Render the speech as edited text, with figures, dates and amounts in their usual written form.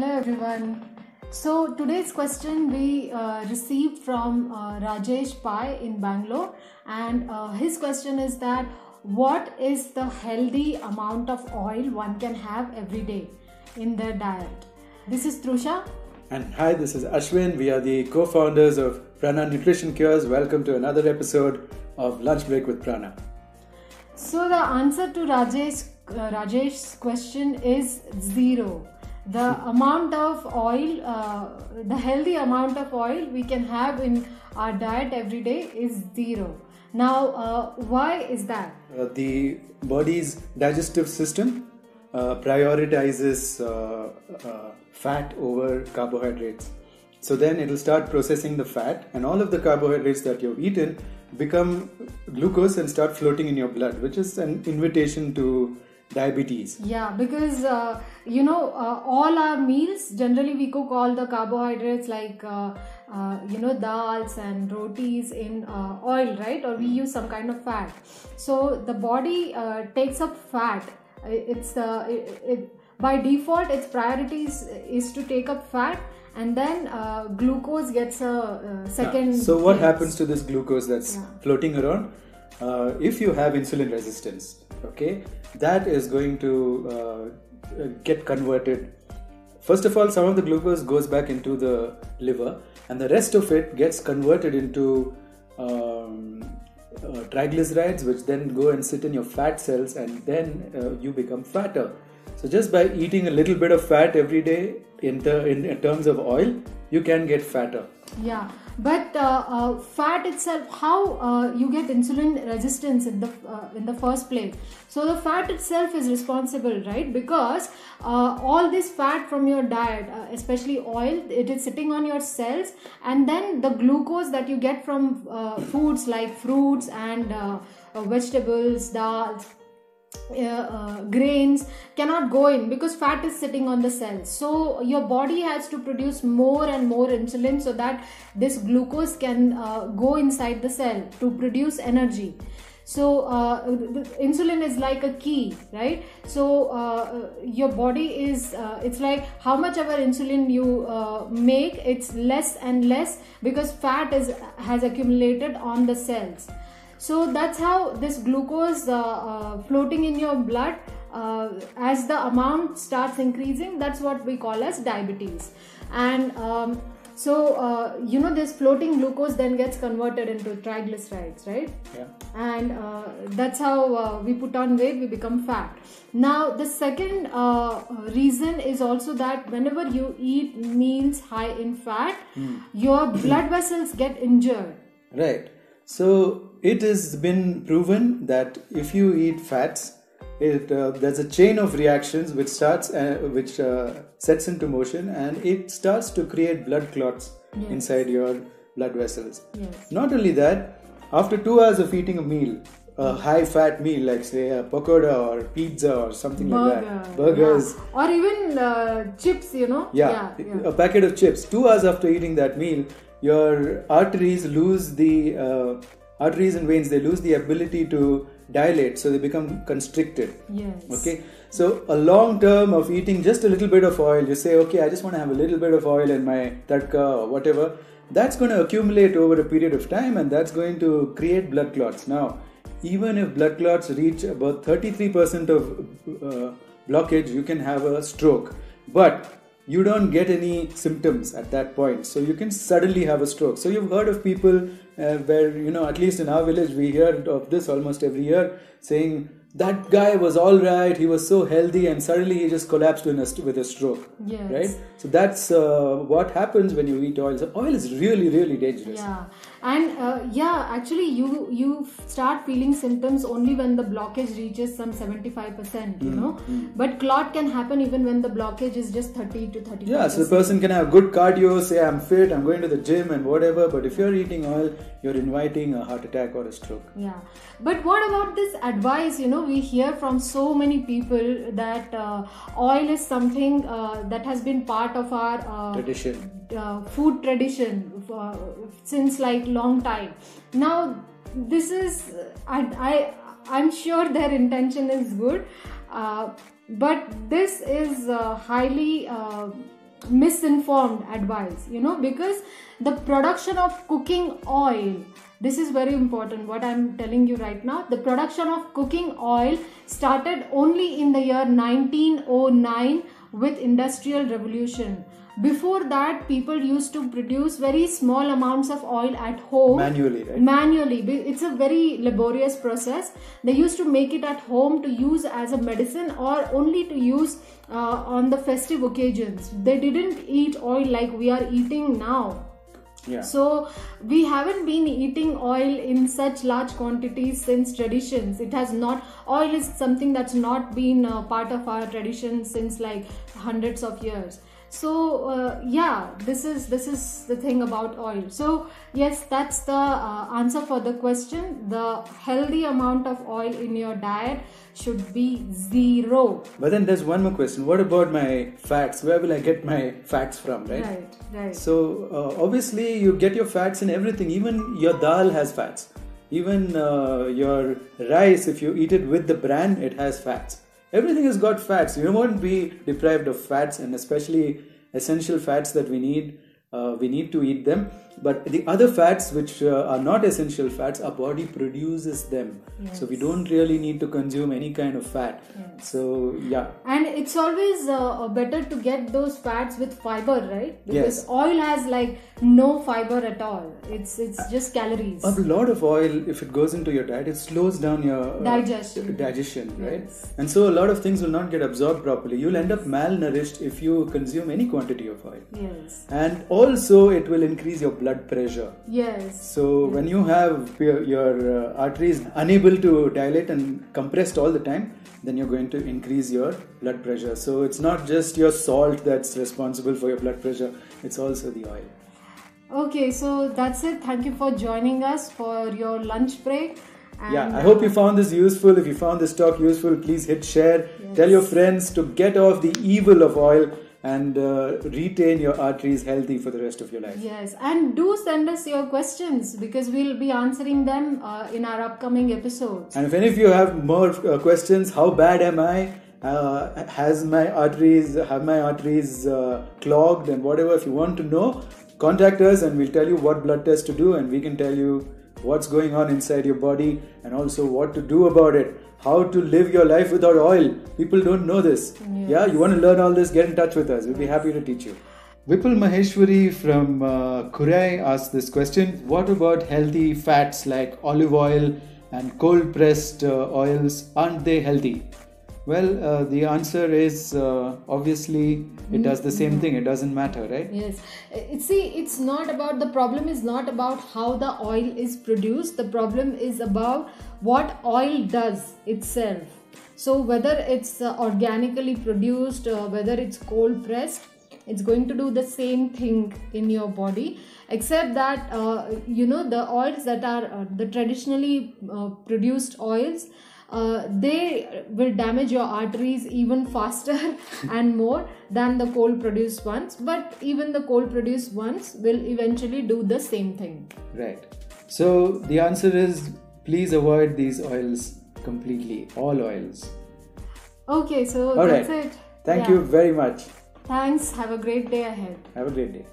Hello everyone. So today's question we received from Rajesh Pai in Bangalore, and his question is that what is the healthy amount of oil one can have every day in their diet? This is Trusha. And hi, this is Ashwin. We are the co-founders of Prana Nutrition Cures. Welcome to another episode of Lunch Break with Prana. So the answer to Rajesh's question is 0. The amount of oil, the healthy amount of oil we can have in our diet every day is 0. Now, why is that? The body's digestive system prioritizes fat over carbohydrates. So then it will start processing the fat, and all of the carbohydrates that you've eaten become glucose and start floating in your blood, which is an invitation to diabetes. Yeah, because all our meals, generally we cook all the carbohydrates like dals and rotis in oil, right? Or we use some kind of fat. So the body takes up fat. By default, its priorities is to take up fat, and then glucose gets a second. So what happens to this glucose that's floating around? If you have insulin resistance, okay, that is going to get converted. First of all, some of the glucose goes back into the liver, and the rest of it gets converted into triglycerides, which then go and sit in your fat cells, and then you become fatter. So just by eating a little bit of fat every day in terms of oil, you can get fatter. Yeah, but fat itself, how you get insulin resistance in the first place? So the fat itself is responsible, right? Because all this fat from your diet, especially oil, it is sitting on your cells, and then the glucose that you get from foods like fruits and vegetables, dals, grains cannot go in because fat is sitting on the cells. So your body has to produce more and more insulin so that this glucose can go inside the cell to produce energy. So the insulin is like a key, right? So your body is it's like how much ever insulin you make, it's less and less because fat has accumulated on the cells. So that's how this glucose floating in your blood, as the amount starts increasing, that's what we call as diabetes. And this floating glucose then gets converted into triglycerides, right? Yeah. And that's how we put on weight, we become fat. Now, the second reason is also that whenever you eat meals high in fat, your blood vessels get injured. Right. So it has been proven that if you eat fats, there's a chain of reactions which sets into motion, and it starts to create blood clots inside your blood vessels. Yes. Not only that, after 2 hours of eating a meal, a high-fat meal like say a pakoda or pizza or something like that, burgers, or even chips, a packet of chips. 2 hours after eating that meal, your arteries and veins, they lose the ability to dilate, so they become constricted. Yes. Okay, so a long term of eating just a little bit of oil, you say, okay, I just want to have a little bit of oil in my tadka or whatever, that's going to accumulate over a period of time, and that's going to create blood clots. Now, even if blood clots reach about 33% of blockage, you can have a stroke, but you don't get any symptoms at that point, so you can suddenly have a stroke. So you've heard of people where, at least in our village, we hear of this almost every year, saying that guy was all right, he was so healthy, and suddenly he just collapsed with a stroke. Yes. Right? So that's what happens when you eat oil. So oil is really, really dangerous. Yeah. And actually you start feeling symptoms only when the blockage reaches some 75%, but clot can happen even when the blockage is just 30 to 35%. Yeah, so the person can have good cardio, say I'm fit, I'm going to the gym and whatever, but if you're eating oil, you're inviting a heart attack or a stroke. Yeah, but what about this advice? We hear from so many people that oil is something that has been part of our tradition. Food tradition since like long time. Now this is I'm sure their intention is good, but this is highly misinformed advice, because the production of cooking oil, this is very important what I'm telling you right now. The production of cooking oil started only in the year 1909 with Industrial Revolution. Before that, people used to produce very small amounts of oil at home. Manually, right? Manually. It's a very laborious process. They used to make it at home to use as a medicine or only to use on the festive occasions. They didn't eat oil like we are eating now. Yeah. So we haven't been eating oil in such large quantities since traditions. Oil is something that's not been part of our tradition since like hundreds of years. So this is the thing about oil. So yes, that's the answer for the question. The healthy amount of oil in your diet should be 0. But then there's one more question. What about my fats? Where will I get my fats from, right? Right. So obviously you get your fats in everything. Even your dal has fats. Even your rice, if you eat it with the bran, it has fats. Everything has got fats. You won't be deprived of fats, and especially essential fats that we need to eat them. But the other fats which are not essential fats, our body produces them. Yes. So we don't really need to consume any kind of fat. Yes. So yeah. And it's always better to get those fats with fiber, right? Because Yes. oil has like no fiber at all. It's just calories. A lot of oil, if it goes into your diet, it slows down your Digestion, right? Yes. And so a lot of things will not get absorbed properly. You'll end up malnourished if you consume any quantity of oil. Yes. And also it will increase your blood pressure. Yes. So when you have your arteries unable to dilate and compressed all the time, then you're going to increase your blood pressure. So it's not just your salt that's responsible for your blood pressure, it's also the oil. Okay, so that's it. Thank you for joining us for your lunch break. And, I hope you found this useful. If you found this talk useful, please hit share. Yes. Tell your friends to get off the evil of oil and retain your arteries healthy for the rest of your life. Yes, and do send us your questions because we'll be answering them in our upcoming episodes. And if any of you have more questions, how bad am I? Have my arteries clogged and whatever? If you want to know, contact us and we'll tell you what blood test to do, and we can tell you what's going on inside your body and also what to do about it. How to live your life without oil. People don't know this. Yes. Yeah, you want to learn all this, get in touch with us. We'll be happy to teach you. Vipul Maheshwari from Kurai asked this question. What about healthy fats like olive oil and cold pressed oils? Aren't they healthy? Well, the answer is obviously it does the same thing. It doesn't matter, right? Yes. It's not about, the problem is not about how the oil is produced. The problem is about what oil does itself. So whether it's organically produced, whether it's cold pressed, it's going to do the same thing in your body, except that the oils that are the traditionally produced oils, they will damage your arteries even faster and more than the cold produced ones, but even the cold produced ones will eventually do the same thing. Right. So the answer is, please avoid these oils completely, all oils. Okay, so all that's right. it. Thank you very much. Thanks. Have a great day ahead. Have a great day.